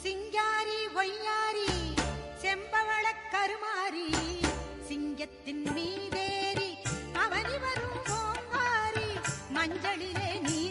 சிங்காரி ஒய்யாரி செம்பவள கருமாரி சிங்கத்தின் மீதேறி அவனி வரும் ஓங்காரி மஞ்சளிலே நீ